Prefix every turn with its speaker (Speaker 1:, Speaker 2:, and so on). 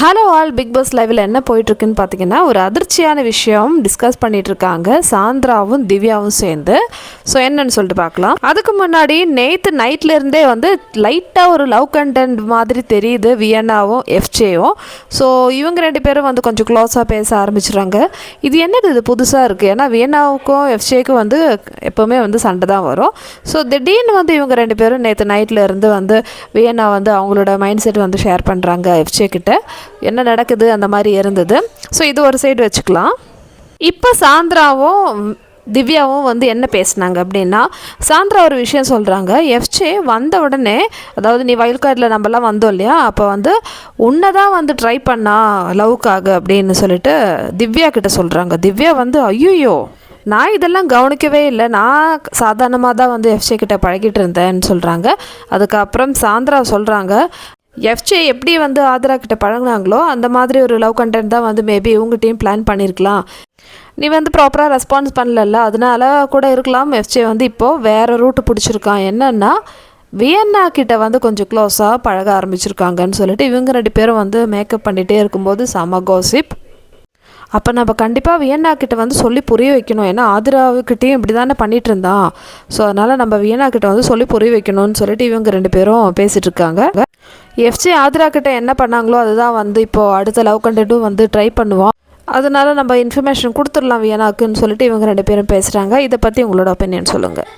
Speaker 1: Hello all, big pass லைவில் என்ன போயிட்டுருக்குன்னு பார்த்தீங்கன்னா, ஒரு அதிர்ச்சியான விஷயம் டிஸ்கஸ் பண்ணிகிட்டு இருக்காங்க சாந்திராவும் திவ்யாவும் சேர்ந்து. ஸோ என்னன்னு சொல்லிட்டு பார்க்கலாம். அதுக்கு முன்னாடி நேற்று நைட்லேருந்தே வந்து லைட்டாக ஒரு லவ் கண்டென்ட் மாதிரி தெரியுது வியன்னாவும் எஃப்ஜேவும். ஸோ இவங்க ரெண்டு பேரும் வந்து கொஞ்சம் க்ளோஸாக பேச ஆரம்பிச்சுறாங்க. இது என்னது, இது புதுசாக இருக்குது. ஏன்னா வியன்னாவுக்கும் எஃப்ஜேக்கும் வந்து எப்போவுமே வந்து சண்டை தான் வரும். ஸோ திடீர்னு வந்து இவங்க ரெண்டு பேரும் நேற்று நைட்டில் இருந்து வந்து வியன்னா வந்து அவங்களோட மைண்ட் செட் வந்து ஷேர் பண்ணுறாங்க எஃப்ஜே கிட்ட. என்ன நடக்குது அந்த மாதிரி இருந்தது. ஸோ இது ஒரு சைடு வச்சுக்கலாம். இப்போ சாந்திராவும் திவ்யாவும் வந்து என்ன பேசினாங்க அப்படின்னா, சாந்திரா ஒரு விஷயம் சொல்கிறாங்க. எஃப்ஜே வந்த உடனே, அதாவது நீ வயல் கார்டில் நம்மலாம் வந்தோம் இல்லையா, அப்போ வந்து உன்னை தான் வந்து ட்ரை பண்ணா லவ்க்காக அப்படின்னு சொல்லிட்டு திவ்யா கிட்ட சொல்கிறாங்க. திவ்யா வந்து ஐயோ, நான் இதெல்லாம் கவனிக்கவே இல்லை, நான் சாதாரணமாக தான் வந்து எஃப்ஜே கிட்ட பழகிட்டு இருந்தேன்னு சொல்கிறாங்க. அதுக்கப்புறம் சாந்திரா சொல்கிறாங்க, எஃப்ஜே எப்படி வந்து ஆதிரா கிட்ட பழகினாங்களோ அந்த மாதிரி ஒரு லவ் கண்டென்ட் தான் வந்து மேபி இவங்ககிட்டையும் பிளான் பண்ணியிருக்கலாம். நீ வந்து ப்ராப்பராக ரெஸ்பான்ஸ் பண்ணல, அதனால கூட இருக்கலாம். எஃப்ஜே வந்து இப்போது வேறு ரூட்டு பிடிச்சிருக்கான். என்னென்னா வியன்னா கிட்ட வந்து கொஞ்சம் க்ளோஸாக பழக ஆரம்பிச்சிருக்காங்கன்னு சொல்லிட்டு இவங்க ரெண்டு பேரும் வந்து மேக்கப் பண்ணிகிட்டே இருக்கும்போது செம காசிப். அப்போ நம்ம கண்டிப்பாக வியன்னா கிட்ட வந்து சொல்லி புரிய வைக்கணும். ஏன்னா ஆதிராவுக்கிட்டேயும் இப்படி தானே பண்ணிகிட்டு இருந்தான். ஸோ அதனால் நம்ம வியன்னா கிட்ட வந்து சொல்லி புரிய வைக்கணும்னு சொல்லிட்டு இவங்க ரெண்டு பேரும் பேசிகிட்டு இருக்காங்க. எஃப்ஜே ஆதிரா கிட்ட என்ன பண்ணாங்களோ அதுதான் வந்து இப்போது அடுத்த லவ் கண்டென்ட்டும் வந்து ட்ரை பண்ணுவோம். அதனால நம்ம இன்ஃபர்மேஷன் கொடுத்துடலாம் வியனாக்குன்னு சொல்லிட்டு இவங்க ரெண்டு பேரும் பேசுகிறாங்க. இதை பற்றி உங்களோட ஒப்பீனியன் சொல்லுங்கள்.